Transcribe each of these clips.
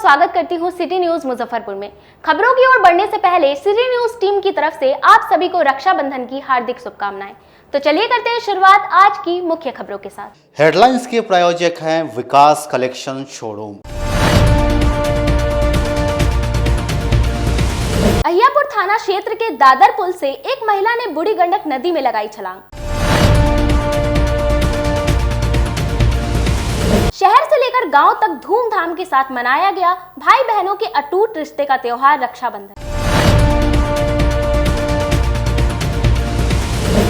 स्वागत करती हूँ सिटी न्यूज मुजफ्फरपुर में। खबरों की ओर बढ़ने से पहले सिटी न्यूज टीम की तरफ से आप सभी को रक्षाबंधन की हार्दिक शुभकामनाएं। तो चलिए करते हैं शुरुआत आज की मुख्य खबरों के साथ। हेडलाइंस के प्रायोजक हैं विकास कलेक्शन शोरूम। अहियापुर थाना क्षेत्र के दादर पुल से एक महिला ने बूढ़ी गंडक नदी में लगाई छलांग। शहर से लेकर गांव तक धूमधाम के साथ मनाया गया भाई बहनों के अटूट रिश्ते का त्योहार रक्षाबंधन।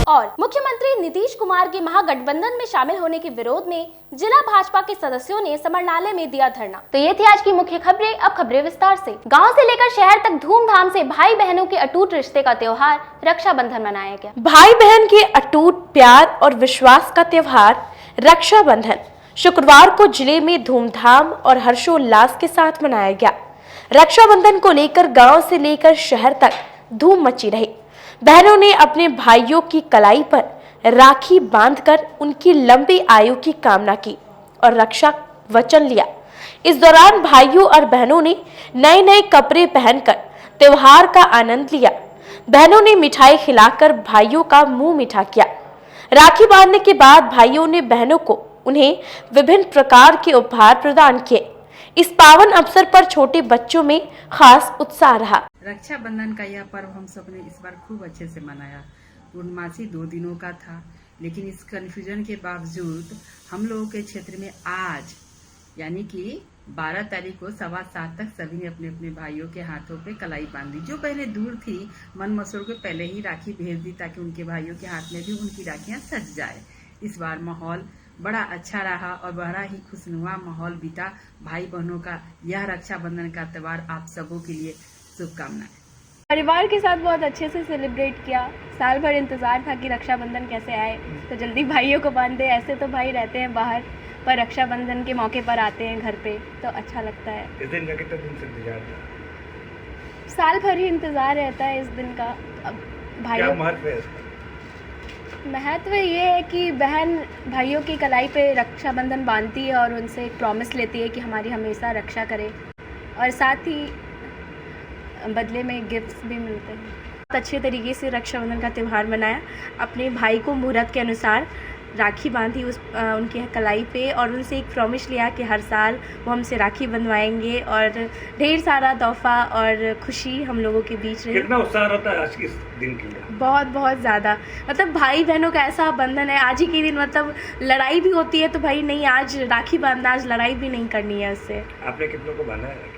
और मुख्यमंत्री नीतीश कुमार के महागठबंधन में शामिल होने के विरोध में जिला भाजपा के सदस्यों ने समरनालय में दिया धरना। तो ये थी आज की मुख्य खबरें। अब खबरें विस्तार से। गांव से लेकर शहर तक धूमधाम से भाई बहनों के अटूट रिश्ते का त्योहार रक्षाबंधन मनाया गया। भाई बहन के अटूट प्यार और विश्वास का त्योहार रक्षाबंधन शुक्रवार को जिले में धूमधाम और हर्षोल्लास के साथ मनाया गया। रक्षाबंधन को लेकर गांव से लेकर शहर तक धूम मची रही। बहनों ने अपने भाइयों की कलाई पर राखी बांधकर उनकी लंबी आयु की कामना की और रक्षा वचन लिया। इस दौरान भाइयों और बहनों ने नए नए कपड़े पहनकर त्योहार का आनंद लिया। बहनों ने मिठाई खिलाकर भाइयों का मुंह मीठा किया। राखी बांधने के बाद भाइयों ने बहनों को उन्हें विभिन्न प्रकार के उपहार प्रदान किए। इस पावन अवसर पर छोटे बच्चों में खास उत्साह रहा। रक्षाबंधन का यह पर्व हम सब ने इस बार खूब अच्छे से मनाया। पूर्णमासी 2 दिनों का था, लेकिन इस कन्फ्यूजन के बावजूद हम लोगों के क्षेत्र में आज यानी कि 12 तारीख को 7:15 तक सभी ने अपने अपने भाइयों के हाथों पे कलाई बांधी। जो बहनें दूर थी मन मसोड़ के पहले ही राखी भेज दी ताकि उनके भाइयों के हाथ में भी उनकी राखियां सज जाए। इस बार माहौल बड़ा अच्छा रहा और बड़ा ही खुशनुमा माहौल बीता। भाई बहनों का यह रक्षाबंधन का त्योहार आप सबों के लिए शुभकामनाएं। परिवार के साथ बहुत अच्छे से सेलिब्रेट किया। साल भर इंतजार था कि रक्षाबंधन कैसे आए तो जल्दी भाइयों को बांध दे। ऐसे तो भाई रहते हैं बाहर, पर रक्षाबंधन के मौके पर आते हैं घर पे तो अच्छा लगता है। इस दिन का कितना दिन से इंतजार था? साल भर ही इंतजार रहता है इस दिन का। अब भाइयों क्या महत्व है इसका? महत्व ये है कि बहन भाइयों की कलाई पे रक्षाबंधन बांधती है और उनसे एक प्रॉमिस लेती है कि हमारी हमेशा रक्षा करे, और साथ ही बदले में गिफ्ट्स भी मिलते हैं। बहुत अच्छे तरीके से रक्षाबंधन का त्यौहार मनाया। अपने भाई को मुहूर्त के अनुसार राखी बांधी उनके कलाई पे और उनसे एक प्रॉमिस लिया कि हर साल वो हमसे राखी बंधवाएंगे और ढेर सारा तोहफा और खुशी हम लोगों के बीच रही। कितना उत्साह रहता है आज के दिन के लिए? बहुत बहुत ज़्यादा। मतलब भाई बहनों का ऐसा बंधन है। आज ही के दिन मतलब लड़ाई भी होती है तो भाई नहीं आज राखी बांधना, आज लड़ाई भी नहीं करनी है उससे। आपने कितनों को बांधा है?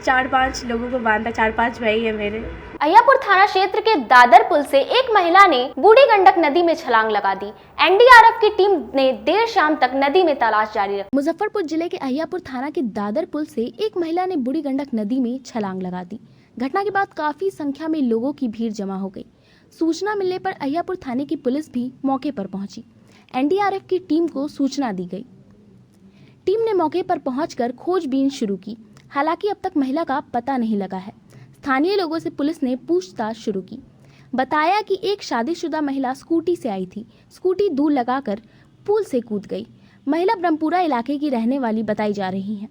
4-5 लोगों को बांधा। 4-5 भाई है मेरे। अहियापुर थाना क्षेत्र के दादर पुल से एक महिला ने बूढ़ी गंडक नदी में छलांग लगा दी। एनडीआरएफ की टीम ने देर शाम तक नदी में तलाश जारी रखी। मुजफ्फरपुर जिले के अहियापुर थाना के दादर पुल से एक महिला ने बूढ़ी गंडक नदी में छलांग लगा दी। घटना के बाद काफी संख्या में लोगों की भीड़ जमा हो गई। सूचना मिलने पर अहियापुर थाने की पुलिस भी मौके पर पहुंची। एनडीआरएफ की टीम को सूचना दी गई। टीम ने मौके पर पहुंचकर खोजबीन शुरू की। हालांकि अब तक महिला का पता नहीं लगा है। स्थानीय लोगों से पुलिस ने पूछताछ शुरू की। बताया कि एक शादीशुदा महिला स्कूटी से आई थी। स्कूटी दूर लगाकर पुल से कूद गई। महिला ब्रह्मपुरा इलाके की रहने वाली बताई जा रही है।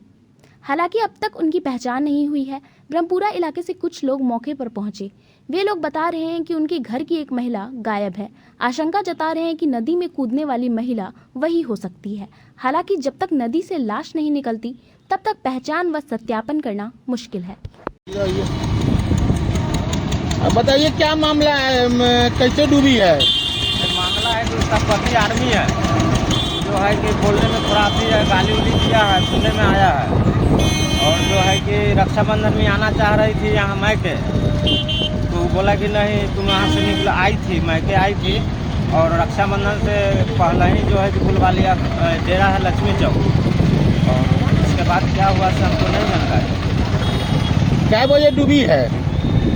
हालांकि अब तक उनकी पहचान नहीं हुई है। ब्रह्मपुरा इलाके से कुछ लोग मौके पर पहुंचे। वे लोग बता रहे हैं कि उनके घर की एक महिला गायब है। आशंका जता रहे हैं कि नदी में कूदने वाली महिला वही हो सकती है। हालांकि जब तक नदी से लाश नहीं निकलती तब तक पहचान व सत्यापन करना मुश्किल है। बताइए क्या मामला है, कैसे डूबी है? मामला है कि उसका पति आर्मी है, जो है कि बोलने में थोड़ा सी गाली उली दिया है, सुनने में आया है। और जो है कि रक्षाबंधन में आना चाह रही थी यहाँ मैके, तो बोला कि नहीं तुम यहाँ से निकल आई थी, मैके आई थी। और रक्षाबंधन से पहले ही जो है कि फुलवालिया डेरा है लक्ष्मी चौक। और उसके बाद क्या हुआ से हमको नहीं जानकारी। क्या बजे डूबी है?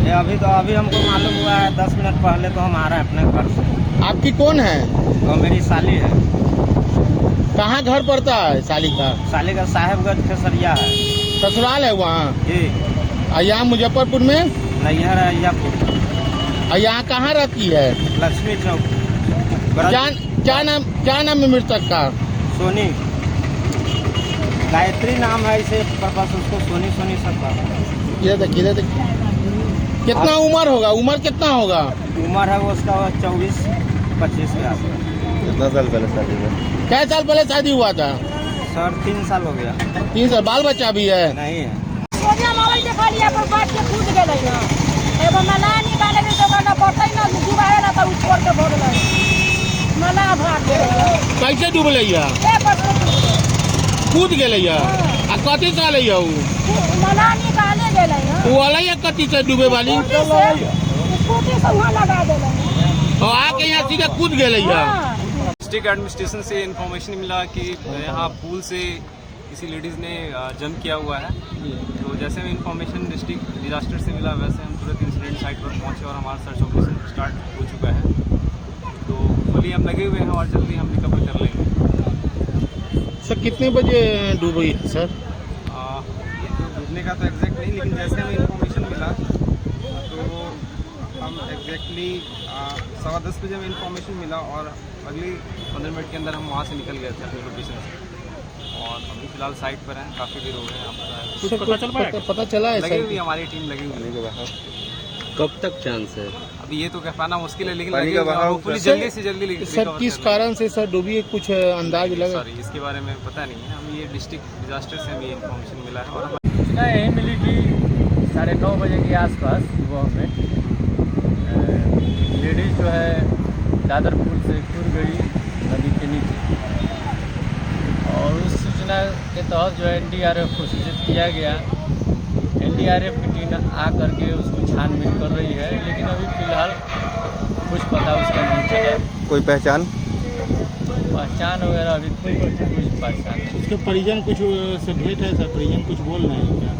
ये अभी हमको मालूम हुआ है 10 मिनट पहले। तो हम आ रहे हैं अपने घर से। आपकी कौन है? तो मेरी साली है। कहाँ घर पड़ता है साली का? साली का साहेबगंज खेसरिया है। ससुराल है वहाँ? जी। यहाँ मुजफ्फरपुर में? नैहर है अहियापुर। यहाँ कहाँ रहती है? लक्ष्मी चौक। क्या नाम है मृतक का? सोनी। गायत्री नाम है, इसे बस उसको सोनी सोनी सब कहते हैं। ये देखिए कितना उम्र होगा, उम्र कितना होगा? उम्र है वो उसका 24-25 के आसपास। कितना साल पहले शादी हुआ? क्या साल पहले शादी हुआ था? सर 3 साल हो गया। 3 साल। बाल बच्चा भी है? नहीं है। मोबाइल देखा लिया पर बात के कूद गए ना, एगो मला निकाले के तो ना पड़तै ना, डूबाए ना तो छोड़ के भोग ले मला भाग गए। कैसे डूब लैया? कूद गेलै या? आ कथी से अलै या? मला निकाले गेलै ना, वो अलै या कथी से डूबे वाली? स्कूटी से वहाँ लगा देलै और आके यहाँ सीधे कूद गेलै या? डिस्ट्रिक्ट एडमिनिस्ट्रेशन से इन्फॉर्मेशन मिला कि यहाँ पूल से किसी लेडीज़ ने जंप किया हुआ है। तो जैसे हमें इन्फॉर्मेशन डिस्ट्रिक्ट डिजास्टर से मिला, वैसे हम तुरंत इंसिडेंट साइट पर पहुँचे और हमारा सर्च ऑपरेशन स्टार्ट हो चुका है। तो फुली हम लगे हुए हैं और जल्दी हम रिकवर कर लेंगे। सर कितने बजे डूबी सर? ये तो डूबने का तो एग्जैक्ट नहीं, लेकिन जैसे हमें इन्फॉर्मेशन मिला तो हम एग्जैक्टली 10:15 बजे हमें इन्फॉर्मेशन मिला और अगली 15 मिनट के अंदर हम वहाँ से निकल गए थे अपनी लोकेशन से। और अभी फिलहाल साइट पर हैं, काफ़ी देर हो गए हैं। कुछ पता चला है? लगी हुई हमारी टीम लगी हुई है। कब तक चांस है? अभी ये तो कह पाना मुश्किल है, लेकिन लगे हुए हैं, पुलिस जल्दी से जल्दी सर किस कारण से सर डूबी, कुछ अंदाज लगा? सॉरी, इसके बारे में पता नहीं है। हम ये डिस्ट्रिक्ट डिजास्टर से हमें ये इन्फॉर्मेशन मिला है। और सूचना यही मिली कि 9:30 बजे के आसपास सुबह में लेडीज जो है दादर पुल से कूद गई नदी के नीचे, और उस सूचना के तहत जो है NDRF को सूचित किया गया। NDRF की टीम आकर के उसको छानबीन कर रही है, लेकिन अभी फिलहाल कुछ पता उसका नहीं चला। कोई पहचान वगैरह अभी कुछ पहचान नहीं। उसके परिजन कुछ से भेंट है सर? परिजन कुछ बोल रहे हैं क्या?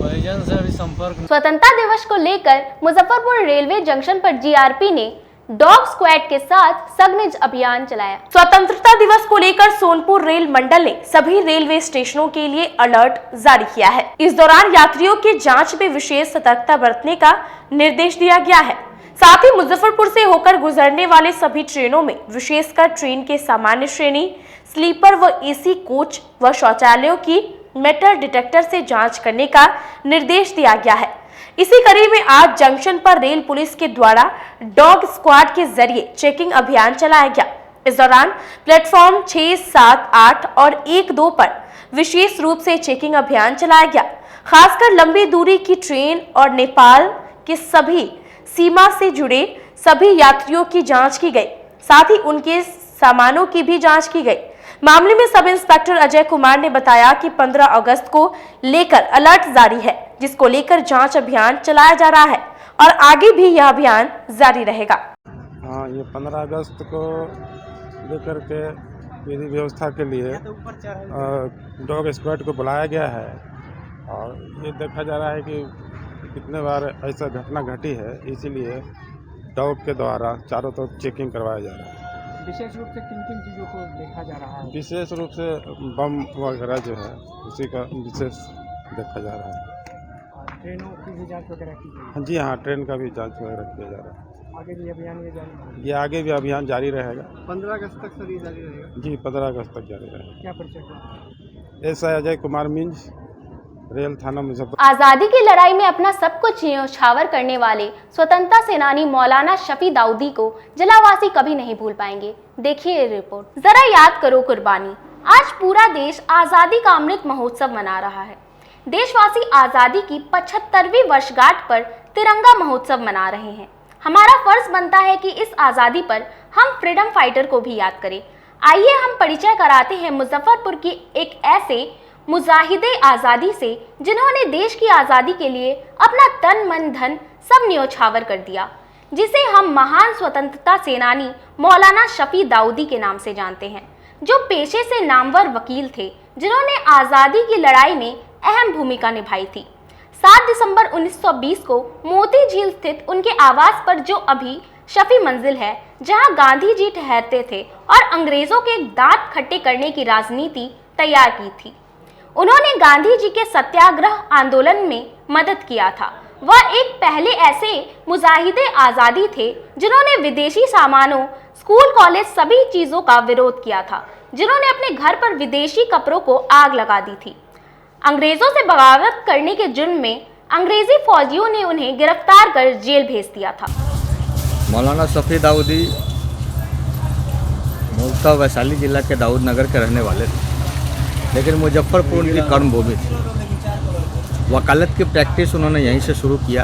परिजन से अभी संपर्क। स्वतंत्रता दिवस को लेकर मुजफ्फरपुर रेलवे जंक्शन पर GRP ने डॉग स्क्वाड के साथ सघन अभियान चलाया। स्वतंत्रता दिवस को लेकर सोनपुर रेल मंडल ने सभी रेलवे स्टेशनों के लिए अलर्ट जारी किया है। इस दौरान यात्रियों की जांच में विशेष सतर्कता बरतने का निर्देश दिया गया है। साथ ही मुजफ्फरपुर से होकर गुजरने वाले सभी ट्रेनों में विशेषकर ट्रेन के सामान्य श्रेणी, स्लीपर व AC कोच व शौचालयों की मेटल डिटेक्टर से जांच करने का निर्देश दिया गया है। इसी कड़ी में आज जंक्शन पर रेल पुलिस के द्वारा डॉग स्क्वाड के जरिए चेकिंग अभियान चलाया गया। इस दौरान प्लेटफॉर्म 6, 7, 8 और 1-2 पर विशेष रूप से चेकिंग अभियान चलाया गया। खासकर लंबी दूरी की ट्रेन और नेपाल के सभी सीमा से जुड़े सभी यात्रियों की जांच की गई, साथ ही उनके सामानों की भी जांच की गई। मामले में सब इंस्पेक्टर अजय कुमार ने बताया कि 15 अगस्त को लेकर अलर्ट जारी है, जिसको लेकर जांच अभियान चलाया जा रहा है और आगे भी यह अभियान जारी रहेगा। हाँ, ये 15 अगस्त को लेकर के विधि व्यवस्था के लिए डॉग स्क्वाड को बुलाया गया है और ये देखा जा रहा है कि कितने बार ऐसा घटना घटी है, इसीलिए डॉग के द्वारा चारों तरफ चेकिंग करवाया जा रहा है। विशेष रूप से किन किन चीज़ों को देखा जा रहा है? विशेष रूप से बम वगैरह जो है उसी का विशेष देखा जा रहा है। ट्रेनों की भी जांच वगैरह की गई? हाँ जी, हाँ, ट्रेन का भी जांच वगैरह किया जा रहा है। आगे भी अभियान ये आगे भी अभियान जारी रहेगा। 15 अगस्त तक सर ये जारी रहेगा? जी, 15 अगस्त तक जारी रहेगा। क्या परिचय हुआ? SI अजय कुमार मिंज, रेल थाना मुजफ्फरपुर। आजादी की लड़ाई में अपना सब कुछ न्यौछावर करने वाले स्वतंत्रता सेनानी मौलाना शफी दाऊदी को जिलावासी कभी नहीं भूल पाएंगे। देखिए रिपोर्ट। जरा याद करो कुर्बानी। आज पूरा देश आजादी का अमृत महोत्सव मना रहा है। देशवासी आजादी की 75वीं वर्षगांठ पर तिरंगा महोत्सव मना रहे हैं। हमारा फर्ज बनता है कि इस आजादी पर हम फ्रीडम फाइटर को भी याद करें। आइए हम परिचय कराते हैं मुजफ्फरपुर की एक ऐसे मुजाहिदे आज़ादी से जिन्होंने देश की आज़ादी के लिए अपना तन मन धन सब न्यौछावर कर दिया, जिसे हम महान स्वतंत्रता सेनानी मौलाना शफी दाऊदी के नाम से जानते हैं, जो पेशे से नामवर वकील थे, जिन्होंने आज़ादी की लड़ाई में अहम भूमिका निभाई थी। 7 दिसंबर 1920 को मोती झील स्थित उनके आवास पर, जो अभी शफी मंजिल है, जहां गांधी जी ठहरते थे और अंग्रेजों के दांत खट्टे करने की राजनीति तैयार की थी। उन्होंने गांधी जी के सत्याग्रह आंदोलन में मदद किया था वह एक पहले ऐसे मुजाहिदे आज़ादी थे जिन्होंने विदेशी सामानों, स्कूल कॉलेज सभी चीज़ों का विरोध किया था, जिन्होंने अपने घर पर विदेशी कपड़ों को आग लगा दी थी। अंग्रेजों से बगावत करने के जुर्म में अंग्रेजी फौजियों ने उन्हें गिरफ्तार कर जेल भेज दिया था। मौलाना सफ़ी दाऊदी मूलतः वैशाली जिला के दाऊद नगर के रहने वाले थे, लेकिन मुजफ्फरपुर उनकी कर्मभूमि थी। वकालत की प्रैक्टिस उन्होंने यहीं से शुरू किया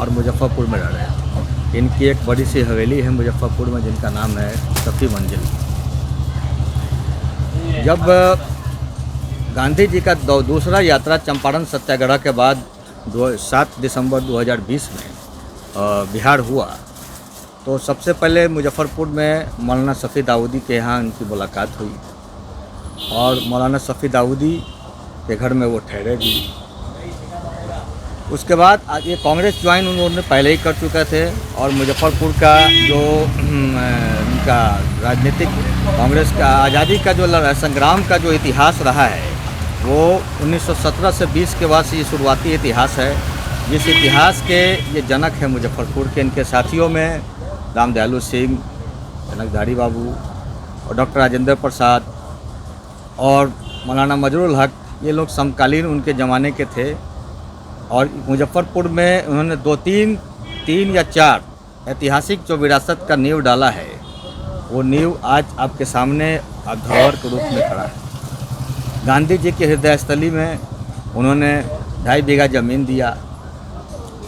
और मुजफ्फरपुर में रह रहे हैं। इनकी एक बड़ी सी हवेली है मुजफ्फरपुर में जिनका नाम है सफ़ी मंजिल। जब गांधी जी का दूसरा यात्रा चंपारण सत्याग्रह के बाद 7 दिसंबर 2020 में बिहार हुआ, तो सबसे पहले मुजफ्फरपुर में मौलाना सफ़ी दाऊदी के यहाँ उनकी मुलाकात हुई और मौलाना सफ़ी दाऊदी के घर में वो ठहरे भी। उसके बाद ये कांग्रेस ज्वाइन उन्होंने पहले ही कर चुके थे और मुजफ्फरपुर का जो उनका राजनीतिक कांग्रेस का आज़ादी का जो संग्राम का जो इतिहास रहा है वो 1917 से 20 के बाद से ये शुरुआती इतिहास है, जिस इतिहास के ये जनक है मुजफ्फरपुर के। इनके साथियों में राम दयालु सिंह, जनकधारी बाबू और डॉक्टर राजेंद्र प्रसाद और मौलाना मजरूल हक, ये लोग समकालीन उनके ज़माने के थे। और मुजफ्फरपुर में उन्होंने 3 या 4 ऐतिहासिक जो विरासत का नींव डाला है, वो नींव आज आपके सामने धरोहर के रूप में खड़ा है। गांधी जी के हृदय स्थली में उन्होंने 2.5 बीघा ज़मीन दिया।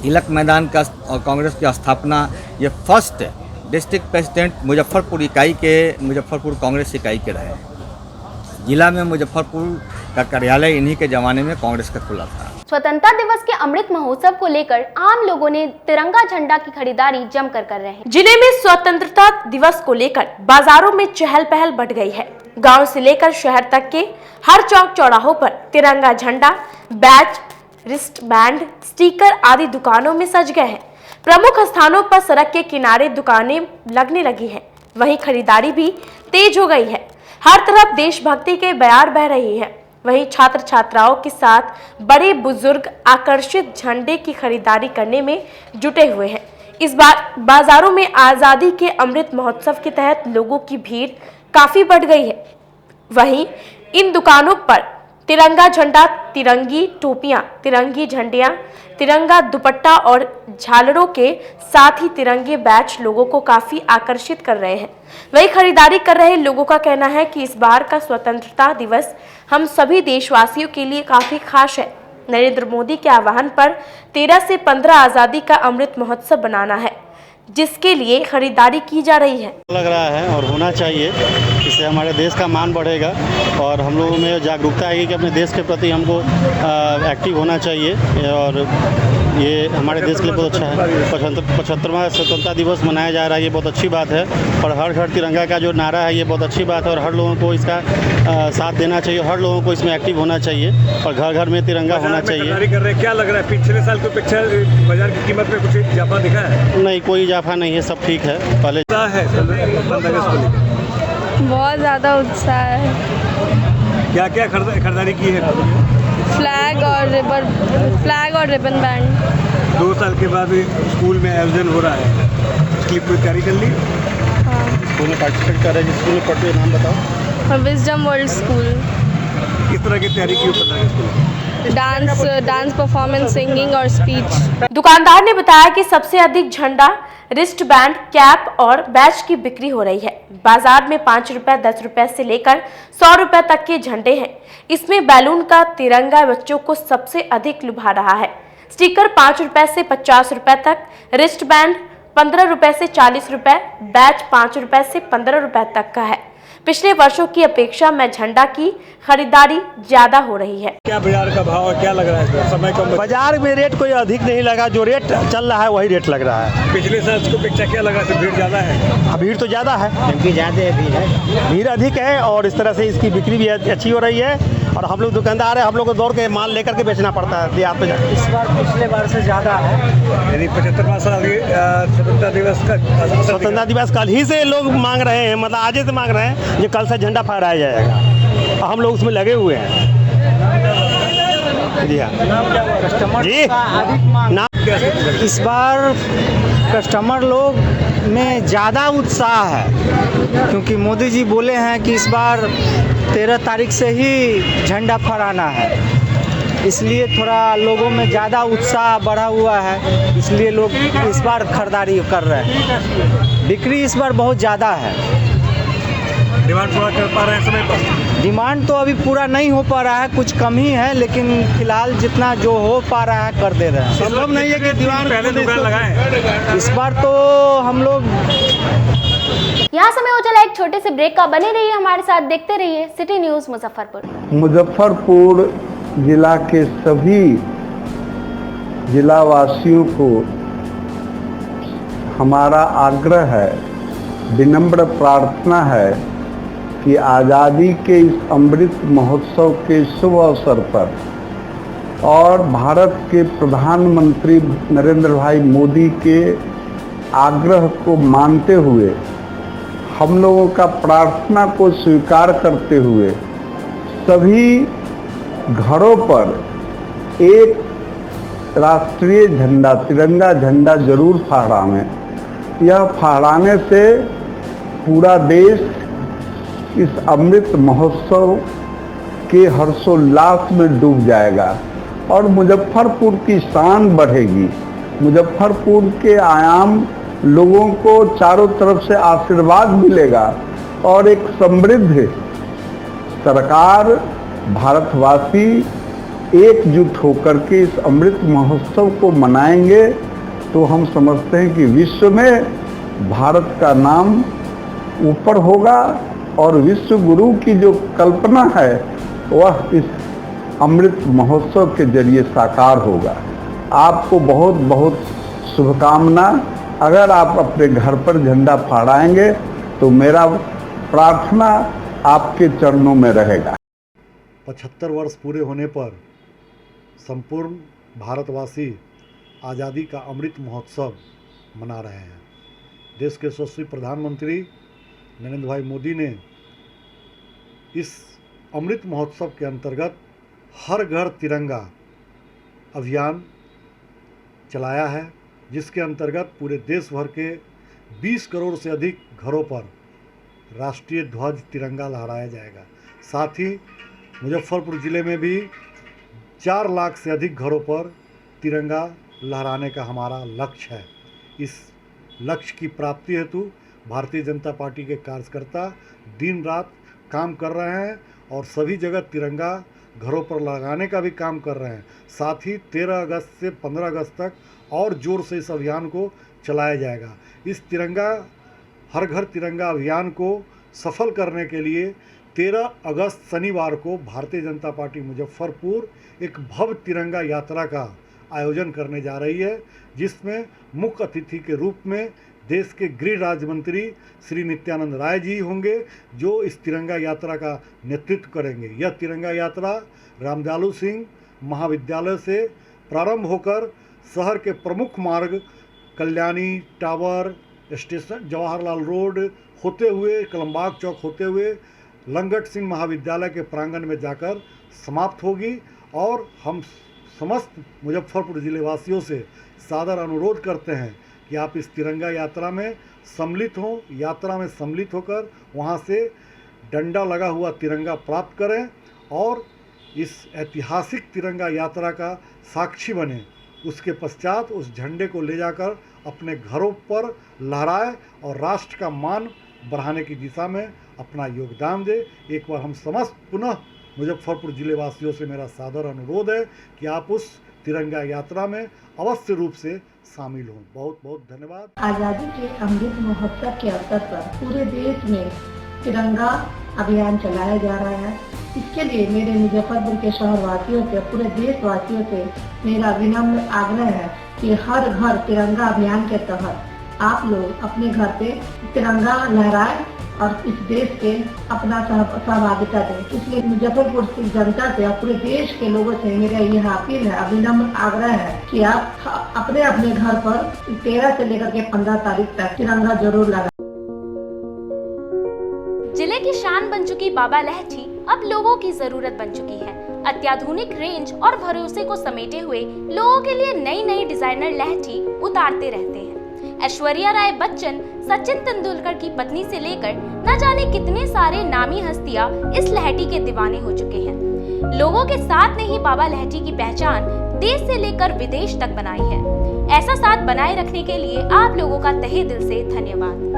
तिलक मैदान का और कांग्रेस की स्थापना, ये फर्स्ट डिस्ट्रिक्ट प्रेसिडेंट मुजफ्फरपुर इकाई के, मुजफ्फरपुर कांग्रेस इकाई के रहे। जिला में मुजफ्फरपुर का कार्यालय इन्हीं के ज़माने में कांग्रेस का खुला था। स्वतंत्रता दिवस के अमृत महोत्सव को लेकर आम लोगों ने तिरंगा झंडा की खरीदारी जमकर कर रहे हैं। जिले में स्वतंत्रता दिवस को लेकर बाजारों में चहल पहल बढ़ गई है। गांव से लेकर शहर तक के हर चौक चौराहों पर तिरंगा झंडा, बैज, रिस्ट बैंड, स्टिकर आदि दुकानों में सज गए हैं। प्रमुख स्थानों पर सड़क के किनारे दुकानें लगने लगी हैं। वहीं खरीदारी भी तेज हो गई है। हर तरफ देशभक्ति के बयार बह रही है। वहीं छात्र छात्राओं के साथ बड़े बुजुर्ग आकर्षित झंडे की खरीदारी करने में जुटे हुए हैं। इस बार बाजारों में आज़ादी के अमृत महोत्सव के तहत लोगों की भीड़ काफ़ी बढ़ गई है। वहीं इन दुकानों पर तिरंगा झंडा, तिरंगी टोपियां, तिरंगी झंडियां, तिरंगा दुपट्टा और झालरों के साथ ही तिरंगे बैच लोगों को काफ़ी आकर्षित कर रहे हैं। वही खरीदारी कर रहे लोगों का कहना है कि इस बार का स्वतंत्रता दिवस हम सभी देशवासियों के लिए काफ़ी खास है। नरेंद्र मोदी के आह्वान पर 13 से 15 आज़ादी का अमृत महोत्सव बनाना है, जिसके लिए खरीदारी की जा रही है। लग रहा है और होना चाहिए, इससे हमारे देश का मान बढ़ेगा और हम लोगों में जागरूकता आएगी कि अपने देश के प्रति हमको एक्टिव होना चाहिए और ये हमारे देश के लिए बहुत अच्छा है। 75वां स्वतंत्रता दिवस मनाया जा रहा है, ये बहुत अच्छी बात है। और हर घर तिरंगा का जो नारा है ये बहुत अच्छी बात है और हर लोगों को इसका साथ देना चाहिए, हर लोगों को इसमें एक्टिव होना चाहिए और घर घर में तिरंगा होना चाहिए। कर रहे हैं, क्या लग रहा है पिछले साल की अपेक्षा बाजार की कीमत में कुछ इजाफा दिखा है? नहीं, कोई इजाफा नहीं है, सब ठीक है। पहले है 15 अगस्त को लेकर बहुत ज़्यादा उत्साह है। क्या क्या खरीदारी की है? फ्लैग और रिबन बैंड। 2 साल के बाद स्कूल में आयोजन हो रहा है, उसकी पूरी तैयारी कर ली? हाँ। स्कूल में पार्टिसिपेट कर रहे हैं, स्कूल में पढ़ते हैं, नाम बताओ। Wisdom world school. किस तरह की तैयारी की 15 अगस्त को? डांस परफॉर्मेंस, सिंगिंग और स्पीच। दुकानदार ने बताया कि सबसे अधिक झंडा, रिस्ट बैंड, कैप और बैच की बिक्री हो रही है। बाजार में 5 रुपए, 10 रुपए से लेकर 100 रुपए तक के झंडे हैं। इसमें बैलून का तिरंगा बच्चों को सबसे अधिक लुभा रहा है। स्टिकर 5 रुपए से 50 रुपए तक, रिस्ट बैंड 15 रुपए से 40 रुपए, बैच 5 रुपए से 15 रुपए तक का है। पिछले वर्षों की अपेक्षा में झंडा की खरीदारी ज्यादा हो रही है। क्या बाजार का भाव है, क्या लग रहा है समय कम? बाजार में रेट कोई अधिक नहीं लगा, जो रेट चल रहा है वही रेट लग रहा है। पिछले साल की अपेक्षा क्या लग रहा है, भीड़ ज़्यादा है? भीड़ तो ज़्यादा है, क्योंकि ज़्यादा भीड़ अधिक है और इस तरह से इसकी बिक्री भी अच्छी हो रही है और हम लोग दुकानदार हैं, हम लोग को दौड़ के माल लेकर के बेचना पड़ता है देहात पे जाकर। इस बार पिछले बार से ज़्यादा है, यानी 75वां साल स्वतंत्रता दिवस का। स्वतंत्रता दिवस कल ही से लोग मांग रहे हैं, मतलब आज से मांग रहे हैं जो कल से झंडा फहराया जाएगा। हम लोग उसमें लगे हुए हैं। जी हाँ, कस्टमर जी नाम क्या स्थिति लग रही इस बार कस्टमर लोग में ज़्यादा उत्साह है, क्योंकि मोदी जी बोले हैं कि इस बार 13 तारीख से ही झंडा फहराना है, इसलिए थोड़ा लोगों में ज़्यादा उत्साह बढ़ा हुआ है, इसलिए लोग इस बार खरीदारी कर रहे हैं। बिक्री इस बार बहुत ज़्यादा है। डिमांड पूरा कर पा रहे हैं समय पर? डिमांड तो अभी पूरा नहीं हो पा रहा है, कुछ कम ही है, लेकिन फिलहाल जितना जो हो पा रहा है कर दे रहे हैं। संभव नहीं है कि दीवार पहले दुकान लगाएं। इस बार तो हम लोग यहाँ समय हो चला एक छोटे से ब्रेक का। बने रहिए हमारे साथ, देखते रहिए सिटी न्यूज मुजफ्फरपुर। मुजफ्फरपुर जिला के सभी जिलावासियों को हमारा आग्रह है, विनम्र प्रार्थना है कि आज़ादी के इस अमृत महोत्सव के शुभ अवसर पर और भारत के प्रधानमंत्री नरेंद्र भाई मोदी के आग्रह को मानते हुए, हम लोगों का प्रार्थना को स्वीकार करते हुए सभी घरों पर एक राष्ट्रीय झंडा, तिरंगा झंडा जरूर फहराएं। यह फहराने से पूरा देश इस अमृत महोत्सव के हर्षोल्लास में डूब जाएगा और मुजफ्फरपुर की शान बढ़ेगी। मुजफ्फरपुर के आयाम लोगों को चारों तरफ से आशीर्वाद मिलेगा और एक समृद्ध सरकार, भारतवासी एकजुट होकर के इस अमृत महोत्सव को मनाएंगे तो हम समझते हैं कि विश्व में भारत का नाम ऊपर होगा और विश्व गुरु की जो कल्पना है वह इस अमृत महोत्सव के जरिए साकार होगा। आपको बहुत बहुत शुभकामना। अगर आप अपने घर पर झंडा फहराएंगे तो मेरा प्रार्थना आपके चरणों में रहेगा। 75 वर्ष पूरे होने पर संपूर्ण भारतवासी आज़ादी का अमृत महोत्सव मना रहे हैं। देश के यशस्वी प्रधानमंत्री नरेंद्र भाई मोदी ने इस अमृत महोत्सव के अंतर्गत हर घर तिरंगा अभियान चलाया है, जिसके अंतर्गत पूरे देश भर के 20 करोड़ से अधिक घरों पर राष्ट्रीय ध्वज तिरंगा लहराया जाएगा। साथ ही मुजफ्फरपुर ज़िले में भी 4 लाख से अधिक घरों पर तिरंगा लहराने का हमारा लक्ष्य है। इस लक्ष्य की प्राप्ति हेतु भारतीय जनता पार्टी के कार्यकर्ता दिन रात काम कर रहे हैं और सभी जगह तिरंगा घरों पर लगाने का भी काम कर रहे हैं। साथ ही 13 अगस्त से 15 अगस्त तक और जोर से इस अभियान को चलाया जाएगा। इस तिरंगा हर घर तिरंगा अभियान को सफल करने के लिए 13 अगस्त शनिवार को भारतीय जनता पार्टी मुजफ्फरपुर एक भव्य तिरंगा यात्रा का आयोजन करने जा रही है, जिसमें मुख्य अतिथि के रूप में देश के गृह राज्य मंत्री श्री नित्यानंद राय जी होंगे, जो इस तिरंगा यात्रा का नेतृत्व करेंगे। यह तिरंगा यात्रा रामजालू सिंह महाविद्यालय से प्रारंभ होकर शहर के प्रमुख मार्ग Kalyani tower station, Jawaharlal road होते हुए, कलमबाग चौक होते हुए लंगट सिंह महाविद्यालय के प्रांगण में जाकर समाप्त होगी। और हम समस्त मुजफ्फरपुर ज़िले वासियों से सादर अनुरोध करते हैं कि आप इस तिरंगा यात्रा में सम्मिलित हों। यात्रा में सम्मिलित होकर वहां से डंडा लगा हुआ तिरंगा प्राप्त करें और इस ऐतिहासिक तिरंगा यात्रा का साक्षी बने। उसके पश्चात उस झंडे को ले जाकर अपने घरों पर लहराएं और राष्ट्र का मान बढ़ाने की दिशा में अपना योगदान दे। एक बार हम समस्त पुनः मुजफ्फरपुर ज़िले वासियों से मेरा सादर अनुरोध है कि आप उस तिरंगा यात्रा में अवश्य रूप से शामिल हों। बहुत बहुत धन्यवाद। आज़ादी के अमृत महोत्सव के अवसर पर पूरे देश में तिरंगा अभियान चलाया जा रहा है। इसके लिए मेरे मुजफ्फरपुर के शहरवासियों से, पूरे देशवासियों से मेरा विनम्र आग्रह है कि हर घर तिरंगा अभियान के तहत आप लोग अपने घर पे तिरंगा लहराएं और इस देश के अपना सहभागिता दें। इसलिए मुजफ्फरपुर की जनता से और पूरे देश के लोगों से मेरा यह अपील है, विनम्र आग्रह है कि आप अपने अपने घर पर 13 से लेकर के 15 तारीख तक तिरंगा जरूर लगाएं। जिले की शान बन चुकी बाबा लहठी अब लोगों की जरूरत बन चुकी है। अत्याधुनिक रेंज और भरोसे को समेटे हुए लोगों के लिए नई नई डिजाइनर लहठी उतारते रहते हैं। ऐश्वर्या राय बच्चन सचिन तेंदुलकर की पत्नी से लेकर न जाने कितने सारे नामी हस्तियां इस लहठी के दीवाने हो चुके हैं। लोगों के साथ ने ही बाबा लहठी की पहचान देश से लेकर विदेश तक बनाई है। ऐसा साथ बनाए रखने के लिए आप लोगों का तहे दिल से धन्यवाद।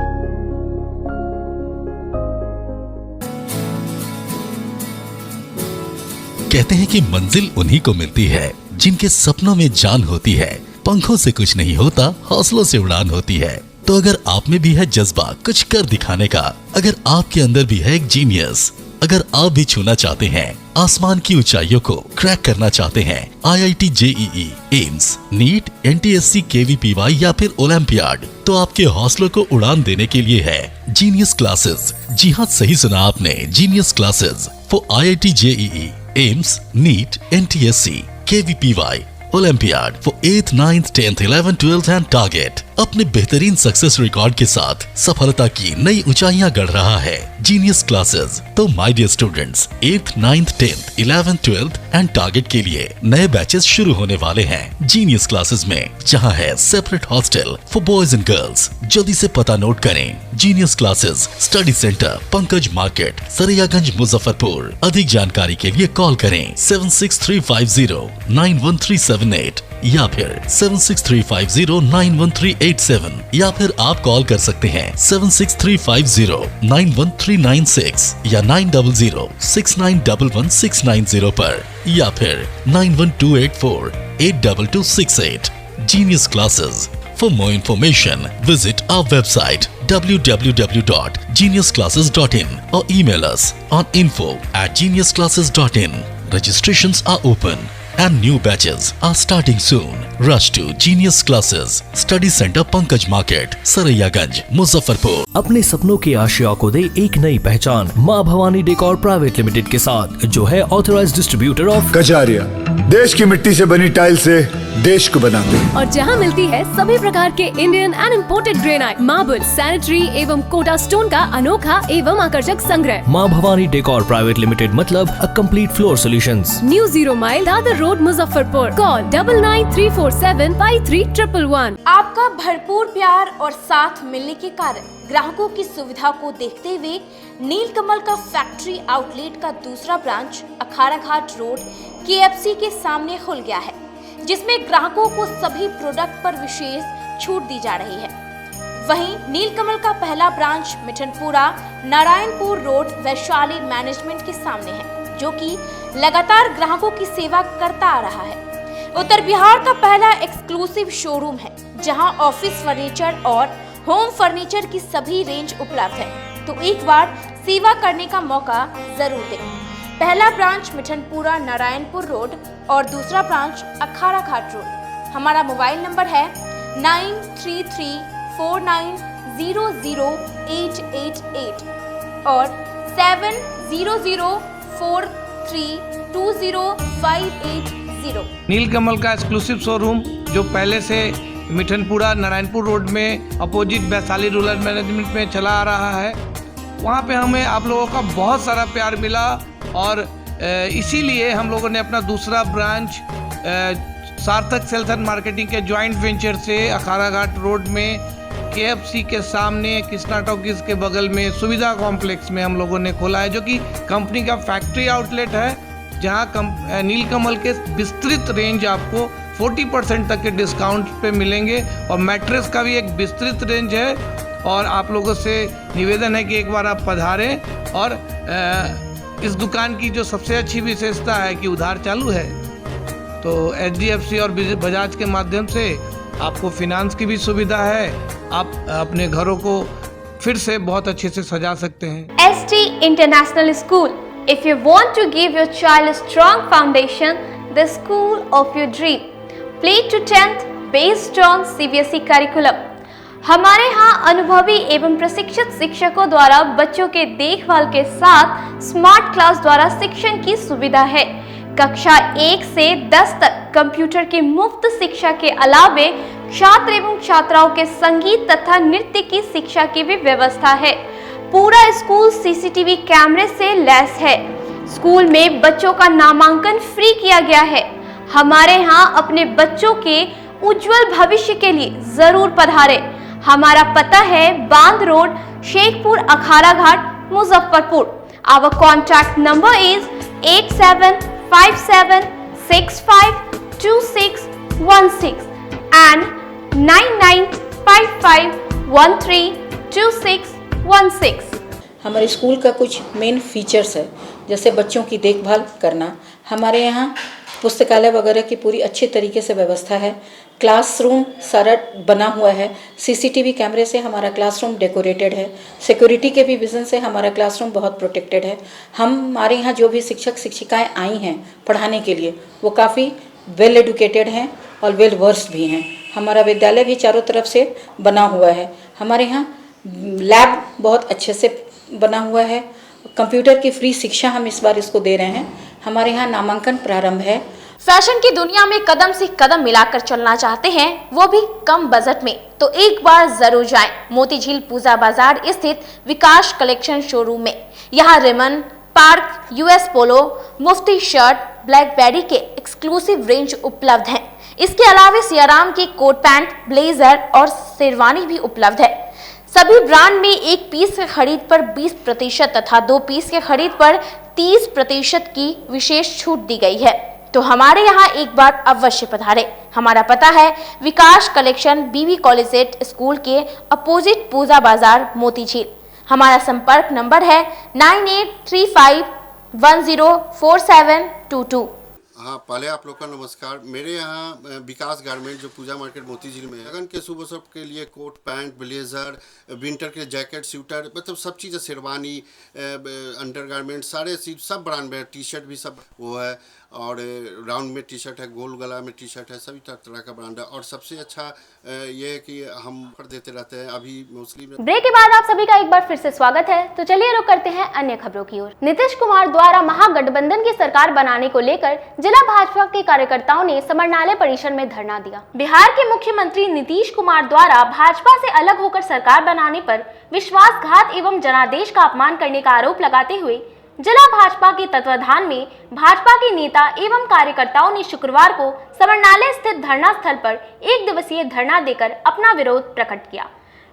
कहते हैं कि मंजिल उन्हीं को मिलती है जिनके सपनों में जान होती है। पंखों से कुछ नहीं होता, हौसलों से उड़ान होती है। तो अगर आप में भी है जज्बा कुछ कर दिखाने का, अगर आपके अंदर भी है एक जीनियस, अगर आप भी छूना चाहते हैं आसमान की ऊंचाइयों को, क्रैक करना चाहते हैं IIT JEE, AIIMS, NEET, NTSC, KVPY या फिर ओलंपियाड, तो आपके हौसलों को उड़ान देने के लिए है जीनियस क्लासेस। जी हाँ, सही सुना आपने, genius classes for IIT JEE, AIIMS, NEET, NTSC, KVPY, olympiad for 8th, 9th, 10th, 11th, 12th and target. अपने बेहतरीन सक्सेस रिकॉर्ड के साथ सफलता की नई ऊंचाइयां गढ़ रहा है जीनियस क्लासेस। तो my dear students, 8th, 9th, 10th, 11th, 12th and target के लिए नए बैचेस शुरू होने वाले हैं जीनियस क्लासेस में, जहां है separate hostel for boys and girls. जल्दी से पता नोट करें, genius classes, study centre, Pankaj market, Saraiyaganj, Muzaffarpur. अधिक जानकारी के लिए कॉल करें 7635091378 या फिर 7635091387 या फिर आप कॉल कर सकते हैं 7635091396 या 9006911690 पर या फिर 9128482268। Genius Classes. For more information, visit our website www.geniusclasses.in or email us on info@geniusclasses.in. Registrations are open and new batches are starting soon. Rush to Genius Classes, Study Center, Pankaj Market, Saraiyaganj, Muzaffarpur. अपने सपनों की आशिया को दे एक नई पहचान माँ Bhavani decor private limited के साथ, जो है ऑथराइज्ड डिस्ट्रीब्यूटर ऑफ कजारिया। देश की मिट्टी से बनी टाइल से देश को बनाते हैं। और जहां मिलती है सभी प्रकार के Indian and imported granite, marble, sanitary एवं कोटा स्टोन का अनोखा एवं आकर्षक संग्रह। माँ भवानी डेकोर प्राइवेट लिमिटेड मतलब a complete floor solutions. New 0 mile Dadar road, Muzaffarpur. Call 9934753111। आपका भरपूर प्यार और साथ मिलने के कारण ग्राहकों की सुविधा को देखते हुए नीलकमल का फैक्ट्री आउटलेट का दूसरा ब्रांच अखाड़ा घाट रोड KFC के सामने खुल गया है, जिसमें ग्राहकों को सभी प्रोडक्ट पर विशेष छूट दी जा रही है। वहीं नीलकमल का पहला branch Mithanpura Narayanpur road Vaishali management के सामने है, जो कि लगातार ग्राहकों की सेवा करता आ रहा है। उत्तर बिहार का पहला एक्सक्लूसिव शोरूम है, जहां ऑफिस फर्नीचर और होम फर्नीचर की सभी रेंज उपलब्ध है। तो एक बार सेवा करने का मौका जरूर दें। पहला ब्रांच मिठनपुरा नारायणपुर रोड और दूसरा ब्रांच अखाड़ा घाट रोड। हमारा मोबाइल नंबर है 9334900888 और 7004320580। नीलकमल का एक्सक्लूसिव शोरूम जो पहले से मिठनपुरा नारायणपुर रोड में अपोजिट वैशाली रूरल मैनेजमेंट में चला आ रहा है। वहाँ पे हमें आप लोगों का बहुत सारा प्यार मिला और इसीलिए हम लोगों ने अपना दूसरा ब्रांच सार्थक सेल्स एंड मार्केटिंग के जॉइंट वेंचर से अखाड़ा घाट रोड में KFC के सामने कृष्णा टॉकीज के बगल में सुविधा कॉम्प्लेक्स में हम लोगों ने खोला है, जो कि कंपनी का फैक्ट्री आउटलेट है, जहां नीलकमल के विस्तृत रेंज आपको 40% तक के डिस्काउंट पे मिलेंगे और मैट्रेस का भी एक विस्तृत रेंज है। और आप लोगों से निवेदन है कि एक बार आप पधारें। और इस दुकान की जो सबसे अच्छी विशेषता है कि उधार चालू है, तो HDFC और बजाज के माध्यम से आपको फिनांस की भी सुविधा है। आप अपने घरों को फिर से बहुत अच्छे से सजा सकते हैं। ST International School. If you want to give your child a strong foundation, the school of your dream. Play to 10th based on CBSE curriculum. हमारे यहाँ अनुभवी एवं प्रशिक्षित शिक्षकों द्वारा बच्चों के देखभाल के साथ स्मार्ट क्लास द्वारा शिक्षण की सुविधा है। कक्षा 1 से 10 तक कंप्यूटर की मुफ्त शिक्षा के अलावे छात्र एवं छात्राओं के संगीत तथा नृत्य की शिक्षा की भी व्यवस्था है। पूरा स्कूल CCTV कैमरे से लैस है। स्कूल में बच्चों का नामांकन फ्री किया गया है। हमारे यहाँ अपने बच्चों के उज्जवल भविष्य के लिए जरूर पधारें। हमारा पता है बांध road, Shekhpur Akhara Ghat, Muzaffarpur. Our contact number is 8757652616 and 9955132616। हमारे स्कूल का कुछ मेन फीचर्स है, जैसे बच्चों की देखभाल करना। हमारे यहाँ पुस्तकालय वगैरह की पूरी अच्छे तरीके से व्यवस्था है। क्लासरूम सारा बना हुआ है, सीसीटीवी कैमरे से हमारा क्लासरूम डेकोरेटेड है। सिक्योरिटी के भी विजन से हमारा क्लासरूम बहुत प्रोटेक्टेड है। हमारे यहाँ जो भी शिक्षक शिक्षिकाएं आई हैं पढ़ाने के लिए, वो काफ़ी वेल एडुकेटेड हैं और वेल वर्स्ड भी हैं। हमारा विद्यालय भी चारों तरफ से बना हुआ है। हमारे यहाँ लैब बहुत अच्छे से बना हुआ है। कंप्यूटर की फ्री शिक्षा हम इस बार इसको दे रहे हैं। हमारे यहाँ नामांकन प्रारंभ है। फैशन की दुनिया में कदम से कदम मिलाकर चलना चाहते हैं, वो भी कम बजट में, तो एक बार जरूर जाएं मोतीझील पूजा बाजार स्थित विकास कलेक्शन शोरूम में। यहाँ रेमन, पार्क, यूएस पोलो, मुफ्ती शर्ट, ब्लैकबेरी के एक्सक्लूसिव रेंज उपलब्ध हैं। इसके अलावा सियाराम के कोट पैंट, ब्लेजर और शेरवानी भी उपलब्ध है। सभी ब्रांड में 1 पीस के खरीद पर 20% तथा 2 पीस के खरीद पर 30% की विशेष छूट दी गई है। तो हमारे यहाँ एक बार अवश्य पधारें। हमारा पता है विकास कलेक्शन, बीवी कॉलेज स्कूल के अपोजिट पूजा बाजार, मोतीझील। हमारा संपर्क नंबर है 9835104722। हाँ, पहले आप लोग का नमस्कार। मेरे यहाँ विकास गारमेंट जो पूजा मार्केट मोतीझील में है, लगन के शुभ अवसर के लिए कोट पैंट, ब्लेजर, विंटर के जैकेट, स्वेटर, मतलब सब चीज़ें, शेरवानी, अंडर गारमेंट, सारे चीज सब ब्रांड में, टी शर्ट भी सब वो है, और राउंड में टी शर्ट है, गोल गला में टी शर्ट है, सभी तरह का ब्रांड है। और सबसे अच्छा ये है कि हम कर देते रहते हैं। अभी मोस्टली ब्रेक के बाद आप सभी का एक बार फिर से स्वागत है। तो चलिए रुक करते हैं अन्य खबरों की ओर। नीतीश कुमार द्वारा महागठबंधन की सरकार बनाने को लेकर जिला भाजपा के कार्यकर्ताओं ने समरनालय परिसर में धरना दिया। बिहार के मुख्यमंत्री नीतीश कुमार द्वारा भाजपा से अलग होकर सरकार बनाने पर विश्वासघात एवं जनादेश का अपमान करने का आरोप लगाते हुए जिला भाजपा के तत्वाधान में भाजपा के नेता एवं कार्यकर्ताओं ने शुक्रवार को समरनालय स्थित धरना स्थल पर 1 दिवसीय धरना देकर अपना विरोध प्रकट किया।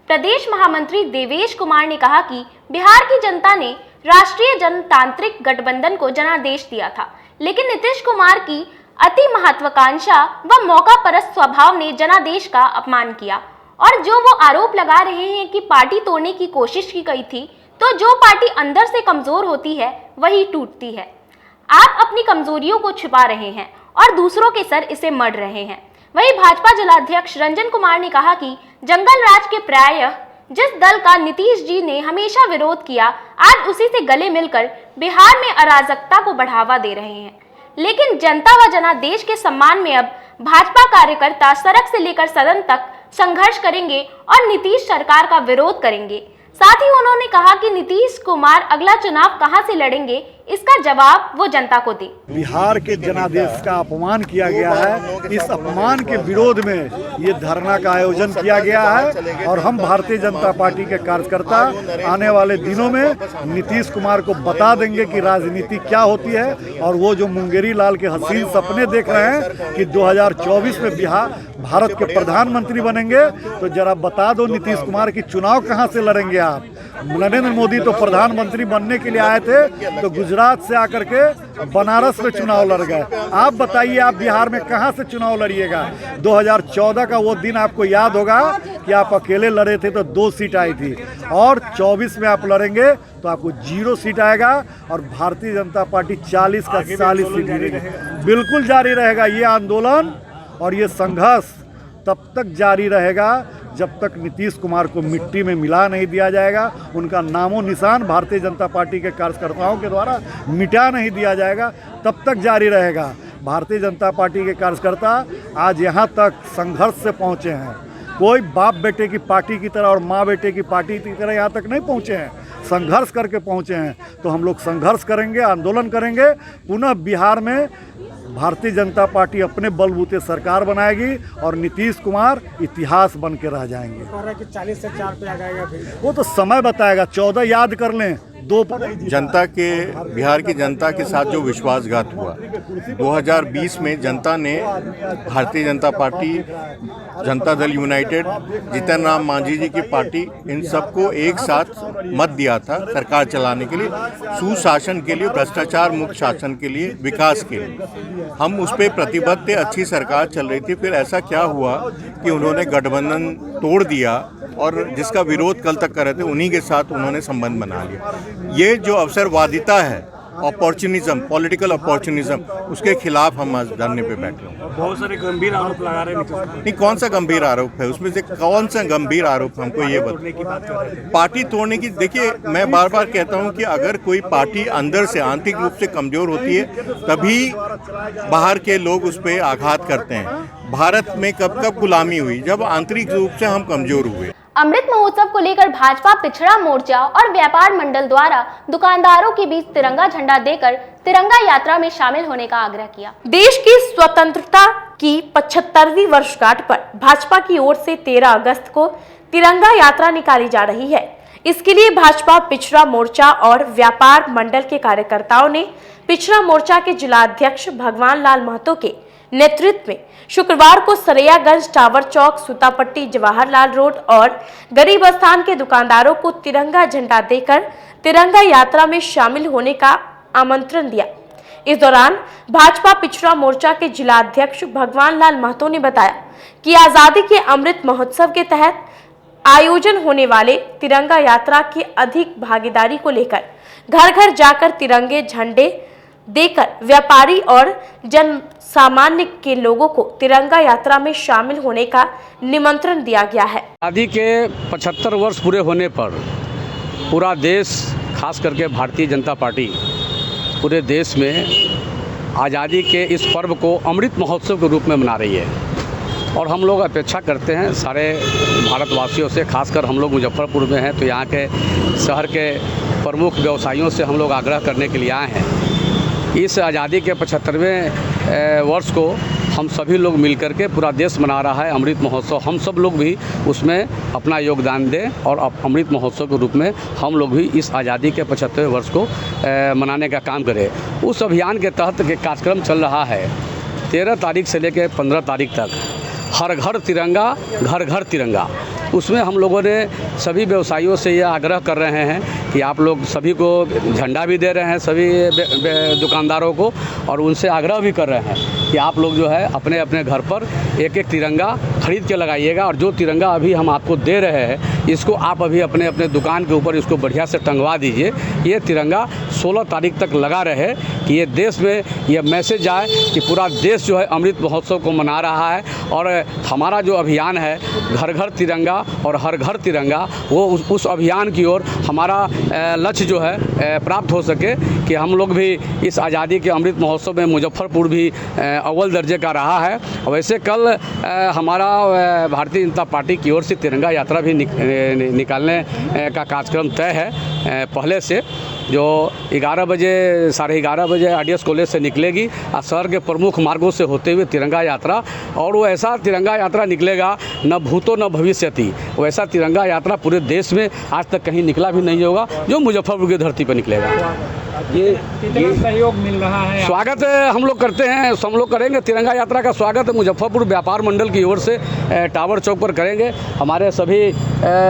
प्रदेश महामंत्री देवेश कुमार ने कहा कि बिहार की जनता ने राष्ट्रीय जनतांत्रिक गठबंधन को जनादेश दिया था, लेकिन नीतीश कुमार की अति महत्वाकांक्षा व मौका परस्त स्वभाव ने जनादेश का अपमान किया और जो वो आरोप लगा रहे हैं कि पार्टी तोड़ने की कोशिश की गई थी, तो जो पार्टी अंदर से कमजोर होती है वही टूटती है। आप अपनी कमजोरियों को छिपा रहे हैं और दूसरों के सर इसे मढ़ रहे हैं। वहीं भाजपा जिलाध्यक्ष रंजन कुमार ने कहा कि जंगल राज के प्रायः जिस दल का नीतीश जी ने हमेशा विरोध किया, आज उसी से गले मिलकर बिहार में अराजकता को बढ़ावा दे रहे हैं। लेकिन जनता व जनादेश के सम्मान में अब भाजपा कार्यकर्ता सड़क से लेकर सदन तक संघर्ष करेंगे और नीतीश सरकार का विरोध करेंगे। साथ ही उन्होंने कहा कि नीतीश कुमार अगला चुनाव कहां से लड़ेंगे, इसका जवाब वो जनता को दे। बिहार के जनादेश का अपमान किया गया है। इस अपमान के विरोध में ये धरना का आयोजन किया गया है और हम भारतीय जनता पार्टी के कार्यकर्ता आने वाले दिनों में नीतीश कुमार को बता देंगे कि राजनीति क्या होती है। और वो जो मुंगेरी लाल के हसीन सपने देख रहे हैं कि 2024 में बिहार भारत के प्रधानमंत्री बनेंगे, तो जरा बता दो नीतीश कुमार की चुनाव कहाँ से लड़ेंगे आप। नरेंद्र मोदी तो प्रधानमंत्री बनने के लिए आए थे, तो गुजरात से आकर के बनारस में चुनाव लड़ गए। आप बताइए, आप बिहार में कहां से चुनाव लड़िएगा। 2014 का वो दिन आपको याद होगा कि आप अकेले लड़े थे तो 2 सीट आई थी, और 24 में आप लड़ेंगे तो आपको 0 सीट आएगा और भारतीय जनता पार्टी 40 का 40 सीट मिलेगी। बिल्कुल जारी रहेगा ये आंदोलन और ये संघर्ष तब तक जारी रहेगा जब तक नीतीश कुमार को मिट्टी में मिला नहीं दिया जाएगा, उनका नामो निशान भारतीय जनता पार्टी के कार्यकर्ताओं के द्वारा मिटा नहीं दिया जाएगा, तब तक जारी रहेगा। भारतीय जनता पार्टी के कार्यकर्ता आज यहाँ तक संघर्ष से पहुँचे हैं। कोई बाप बेटे की पार्टी की तरह और माँ बेटे की पार्टी की तरह यहाँ तक नहीं पहुँचे हैं, संघर्ष करके पहुँचे हैं। तो हम लोग संघर्ष करेंगे, आंदोलन करेंगे। पुनः बिहार में भारतीय जनता पार्टी अपने बलबूते सरकार बनाएगी और नीतीश कुमार इतिहास बन के रह जाएंगे। 40 से 4 पे आ जाएगा फिर। वो तो समय बताएगा। 14 याद कर लें, जनता के बिहार की जनता के साथ जो विश्वासघात हुआ 2020 में जनता ने भारतीय जनता पार्टी, जनता दल यूनाइटेड, जीतन राम मांझी जी की पार्टी, इन सबको एक साथ मत दिया था सरकार चलाने के लिए, सुशासन के लिए, भ्रष्टाचार मुक्त शासन के लिए, विकास के लिए। हम उस पर प्रतिबद्ध थे, अच्छी सरकार चल रही थी। फिर ऐसा क्या हुआ कि उन्होंने गठबंधन तोड़ दिया और जिसका विरोध कल तक कर रहे थे उन्हीं के साथ उन्होंने संबंध बना लिया। ये जो अवसरवादिता है, अपॉर्चुनिज्म, पॉलिटिकल अपॉर्चुनिज्म, उसके खिलाफ हम आज धरने पे बैठे हैं। बहुत सारे गंभीर आरोप लगा रहे हैं। नहीं, कौन सा गंभीर आरोप है उसमें से? कौन सा गंभीर आरोप हमको ये बताइए। पार्टी तोड़ने की, देखिए मैं बार बार कहता हूँ कि अगर कोई पार्टी अंदर से आंतरिक रूप से कमजोर होती है तभी बाहर के लोग उस पर आघात करते हैं। भारत में कब गुलामी हुई? जब आंतरिक रूप से हम कमजोर हुए। अमृत महोत्सव को लेकर भाजपा पिछड़ा मोर्चा और व्यापार मंडल द्वारा दुकानदारों के बीच तिरंगा झंडा देकर तिरंगा यात्रा में शामिल होने का आग्रह किया। देश की स्वतंत्रता की 75वीं वर्षगांठ पर भाजपा की ओर से 13 अगस्त को तिरंगा यात्रा निकाली जा रही है। इसके लिए भाजपा पिछड़ा मोर्चा और व्यापार मंडल के कार्यकर्ताओं ने पिछड़ा मोर्चा के जिलाध्यक्ष भगवान लाल महतो के नेतृत्व में शुक्रवार को सरैयागंज, टावर चौक, सूतापट्टी, जवाहरलाल रोड और गरीब स्थान के दुकानदारों को तिरंगा झंडा देकर तिरंगा यात्रा में शामिल होने का आमंत्रण दिया। इस दौरान भाजपा पिछड़ा मोर्चा के जिलाध्यक्ष भगवान लाल महतो ने बताया कि आजादी के अमृत महोत्सव के तहत आयोजन होने वाले तिरंगा यात्रा की अधिक भागीदारी को लेकर घर घर जाकर तिरंगे झंडे देकर व्यापारी और जन सामान्य के लोगों को तिरंगा यात्रा में शामिल होने का निमंत्रण दिया गया है। आजादी के 75 वर्ष पूरे होने पर पूरा देश, खास करके भारतीय जनता पार्टी पूरे देश में आज़ादी के इस पर्व को अमृत महोत्सव के रूप में मना रही है। और हम लोग अपेक्षा करते हैं सारे भारतवासियों से, खासकर हम लोग मुजफ्फरपुर में हैं तो यहाँ के शहर के प्रमुख व्यवसायियों से हम लोग आग्रह करने के लिए आए हैं। इस आज़ादी के 75वें वर्ष को हम सभी लोग मिलकर के पूरा देश मना रहा है अमृत महोत्सव। हम सब लोग भी उसमें अपना योगदान दें और अमृत महोत्सव के रूप में हम लोग भी इस आज़ादी के 75वें वर्ष को मनाने का काम करें। उस अभियान के तहत के कार्यक्रम चल रहा है 13 तारीख से लेकर 15 तारीख तक, हर घर तिरंगा, घर घर तिरंगा। उसमें हम लोगों ने सभी व्यवसायियों से ये आग्रह कर रहे हैं कि आप लोग सभी को झंडा भी दे रहे हैं, सभी दुकानदारों को, और उनसे आग्रह भी कर रहे हैं कि आप लोग जो है अपने अपने घर पर एक एक तिरंगा खरीद के लगाइएगा। और जो तिरंगा अभी हम आपको दे रहे हैं इसको आप अभी अपने अपने दुकान के ऊपर इसको बढ़िया से टंगवा दीजिए। ये तिरंगा 16 तारीख तक लगा रहे कि ये देश में ये मैसेज आए कि पूरा देश जो है अमृत महोत्सव को मना रहा है। और हमारा जो अभियान है घर घर तिरंगा और हर घर तिरंगा, वो उस अभियान की ओर हमारा लक्ष्य जो है प्राप्त हो सके कि हम लोग भी इस आज़ादी के अमृत महोत्सव में मुजफ्फरपुर भी अव्वल दर्जे का रहा है। वैसे कल हमारा भारतीय जनता पार्टी की ओर से तिरंगा यात्रा भी निकालने का कार्यक्रम तय है पहले से, जो 11 बजे, साढ़े 11 बजे आरडीएस कॉलेज से निकलेगी और शहर के प्रमुख मार्गों से होते हुए तिरंगा यात्रा। और वो ऐसा तिरंगा यात्रा निकलेगा न भूतो न भविष्यति, वैसा तिरंगा यात्रा पूरे देश में आज तक कहीं निकला भी नहीं होगा जो मुजफ्फरपुर की धरती पर निकलेगा। ये सहयोग मिल रहा है, स्वागत हम लोग करते हैं, हम लोग करेंगे तिरंगा यात्रा का स्वागत मुजफ्फरपुर व्यापार मंडल की ओर से टावर चौक पर करेंगे। हमारे सभी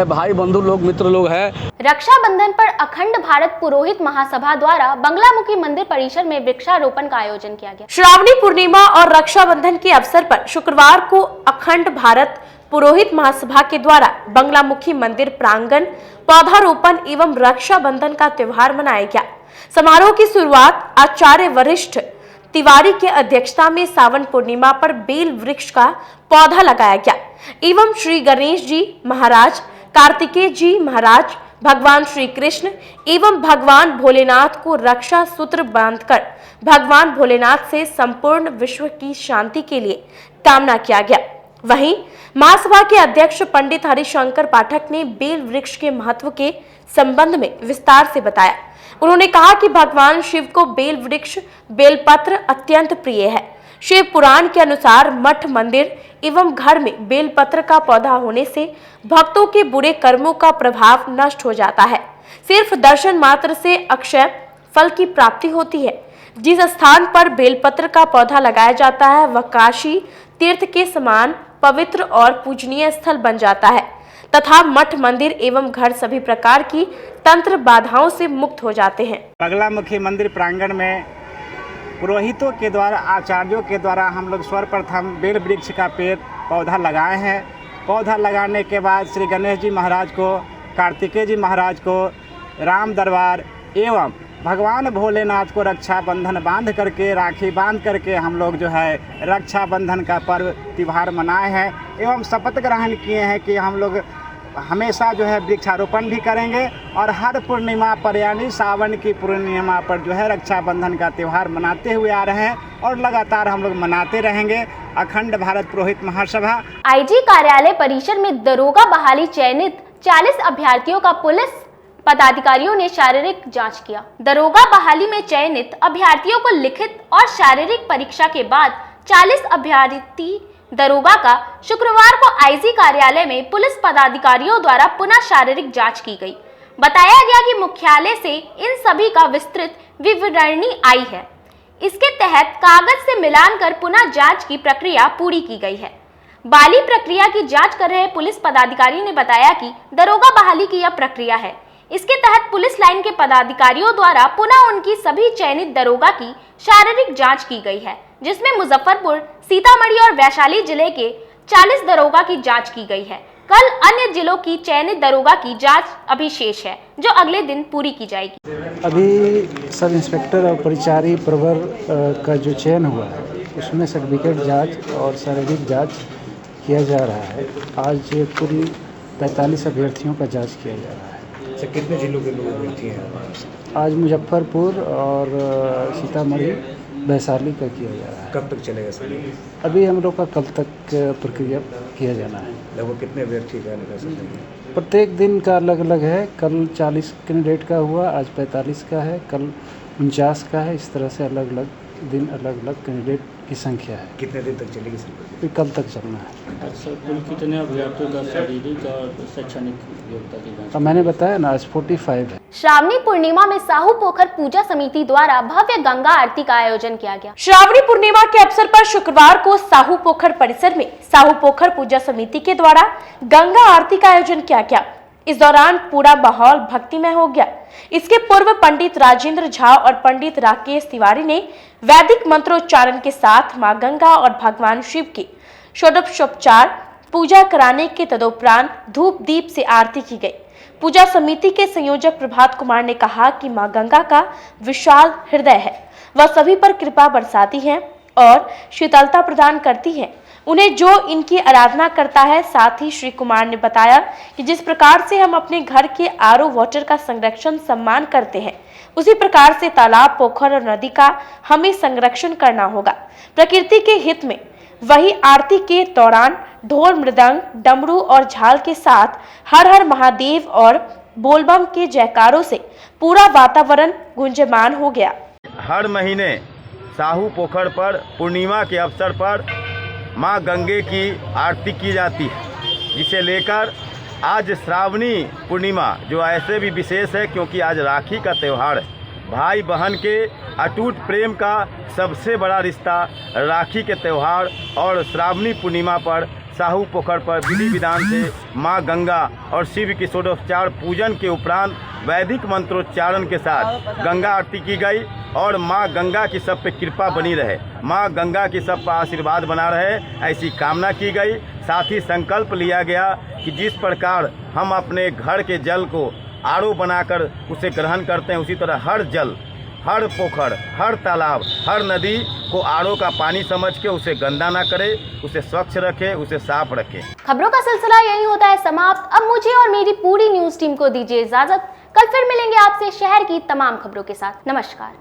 भाई बंधु लोग, मित्र लोग हैं। रक्षाबंधन पर अखंड भारत पुरोहित महासभा द्वारा बंगलामुखी मंदिर परिसर में वृक्षारोपण का आयोजन किया गया। श्रावणी पूर्णिमा और रक्षाबंधन के अवसर पर शुक्रवार को अखंड भारत पुरोहित महासभा के द्वारा बंगलामुखी मंदिर प्रांगण पौधारोपण एवं रक्षाबंधन का त्योहार मनाया गया। समारोह की शुरुआत आचार्य वरिष्ठ तिवारी के अध्यक्षता में सावन पूर्णिमा पर बेल वृक्ष का पौधा लगाया गया एवं श्री गणेश जी महाराज, कार्तिकेय जी महाराज, भगवान श्री कृष्ण एवं भगवान भोलेनाथ को रक्षा सूत्र बांधकर भगवान भोलेनाथ से संपूर्ण विश्व की शांति के लिए कामना किया गया। वहीं महासभा के अध्यक्ष पंडित हरिशंकर पाठक ने बेल वृक्ष के महत्व के संबंध में विस्तार से बताया। उन्होंने कहा कि भगवान शिव को बेल वृक्ष, बेलपत्र अत्यंत प्रिय है। शिव पुराण के अनुसार मठ, मंदिर एवं घर में बेलपत्र का पौधा होने से भक्तों के बुरे कर्मों का प्रभाव नष्ट हो जाता है। सिर्फ दर्शन मात्र से अक्षय फल की प्राप्ति होती है। जिस स्थान पर बेलपत्र का पौधा लगाया जाता है वह काशी तीर्थ के समान पवित्र और पूजनीय स्थल बन जाता है तथा मठ मंदिर एवं घर सभी प्रकार की तंत्र बाधाओं से मुक्त हो जाते हैं। बगलामुखी मंदिर प्रांगण में पुरोहितों के द्वारा, आचार्यों के द्वारा हम लोग सर्वप्रथम बेल वृक्ष का पेड़ पौधा लगाए हैं। पौधा लगाने के बाद श्री गणेश जी महाराज को, कार्तिकेय जी महाराज को, राम दरबार एवं भगवान भोलेनाथ को रक्षाबंधन बांध करके, राखी बांध करके हम लोग जो है रक्षाबंधन का पर्व त्यौहार मनाए हैं एवं शपथ ग्रहण किए हैं कि हम लोग हमेशा जो है वृक्षारोपण भी करेंगे और हर पूर्णिमा पर यानी सावन की पूर्णिमा पर जो है रक्षाबंधन का त्यौहार मनाते हुए आ रहे हैं और लगातार हम लोग मनाते रहेंगे। अखंड भारत पुरोहित महासभा आईजी कार्यालय परिसर में दरोगा बहाली चयनित 40 अभ्यर्थियों का पुलिस पदाधिकारियों ने शारीरिक जांच किया। दरोगा बहाली में चयनित अभ्यर्थियों को लिखित और शारीरिक परीक्षा के बाद 40 अभ्यर्थी दरोगा का शुक्रवार को आईजी कार्यालय में पुलिस पदाधिकारियों द्वारा पुनः शारीरिक जांच की गई। बताया गया कि मुख्यालय से इन सभी का विस्तृत विवरणी आई है। इसके तहत कागज से मिलान कर पुनः जांच की प्रक्रिया पूरी की गई है। बहाली प्रक्रिया की जांच कर रहे पुलिस पदाधिकारी ने बताया कि दरोगा बहाली की यह प्रक्रिया है। इसके तहत पुलिस लाइन के पदाधिकारियों द्वारा पुनः उनकी सभी चयनित दरोगा की शारीरिक जांच की गई है, जिसमें मुजफ्फरपुर, सीतामढ़ी और वैशाली जिले के 40 दरोगा की जांच की गई है। कल अन्य जिलों की चयनित दरोगा की जांच अभी शेष है, जो अगले दिन पूरी की जाएगी। अभी सब इंस्पेक्टर और परिचारी प्रवर का जो चयन हुआ है उसमें सर्टिफिकेट जांच और शारीरिक जांच किया जा रहा है। आज पूरी 45 अभ्यर्थियों का जांच किया जा रहा है। कितने जिलों के लोग अभ्यर्थी हैं? आज मुजफ्फरपुर और सीतामढ़ी, वैशाली का किया जा रहा है। कब तक चलेगा सर? अभी हम लोग का कल तक प्रक्रिया किया जाना है। लगभग कितने अभ्यर्थी का निकल सकते हैं? प्रत्येक दिन का अलग अलग है। कल 40 कैंडिडेट का हुआ, आज 45 का है, कल 49 का है। इस तरह से अलग अलग दिन अलग अलग कैंडिडेट की संख्या है। कितने दिन तक चलेगी सर? फिर कल तक चलना है। सर कुल कितने अभ्यर्थियों का शारीरिक और शैक्षणिक योग्यता की जांच? मैंने बताया ना, आज 45 है। श्रावणी पूर्णिमा में साहू पोखर पूजा समिति द्वारा भव्य गंगा आरती का आयोजन किया गया। श्रावणी पूर्णिमा के अवसर पर शुक्रवार को साहू पोखर परिसर में साहू पोखर पूजा समिति के द्वारा गंगा आरती का आयोजन किया गया। इस दौरान पूरा माहौल भक्तिमय हो गया। इसके पूर्व पंडित राजेंद्र झा और पंडित राकेश तिवारी ने वैदिक मंत्रोच्चारण के साथ मां गंगा और भगवान शिव की षोडशोपचार पूजा कराने के तदोपरांत धूप दीप से आरती की गई। पूजा समिति के संयोजक प्रभात कुमार ने कहा कि मां गंगा का विशाल हृदय है, वह सभी पर कृपा बरसाती है और शीतलता प्रदान करती है। उन्हें जो इनकी आराधना करता है। साथ ही श्री कुमार ने बताया कि जिस प्रकार से हम अपने घर के आरओ वाटर का संरक्षण सम्मान करते हैं, उसी प्रकार से तालाब, पोखर और नदी का हमें संरक्षण करना होगा। प्रकृति के हित में वही आरती के दौरान ढोल, मृदंग, डमरू और झाल के साथ हर हर महादेव और बोलबम के जयकारों से पूरा वातावरण गुंजयमान हो गया। हर महीने साहू पोखर पर पूर्णिमा के अवसर पर मां गंगे की आरती की जाती है, जिसे लेकर आज श्रावणी पूर्णिमा जो ऐसे भी विशेष है क्योंकि आज राखी का त्यौहार है। भाई बहन के अटूट प्रेम का सबसे बड़ा रिश्ता राखी के त्यौहार और श्रावणी पूर्णिमा पर साहू पोखर पर विधि विधान से मां गंगा और शिव की षोडशोपचार पूजन के उपरांत वैदिक मंत्रोच्चारण के साथ गंगा आरती की गई और मां गंगा की सब पे कृपा बनी रहे, मां गंगा की सब पर आशीर्वाद बना रहे, ऐसी कामना की गई। साथ ही संकल्प लिया गया कि जिस प्रकार हम अपने घर के जल को आरओ बनाकर उसे ग्रहण करते हैं, उसी तरह हर जल, हर पोखर, हर तालाब, हर नदी को आरओ का पानी समझ के उसे गंदा ना करे, उसे स्वच्छ रखे, उसे साफ रखे। खबरों का सिलसिला यही होता है समाप्त। अब मुझे और मेरी पूरी न्यूज टीम को दीजिए इजाजत। कल फिर मिलेंगे आपसे शहर की तमाम खबरों के साथ। नमस्कार।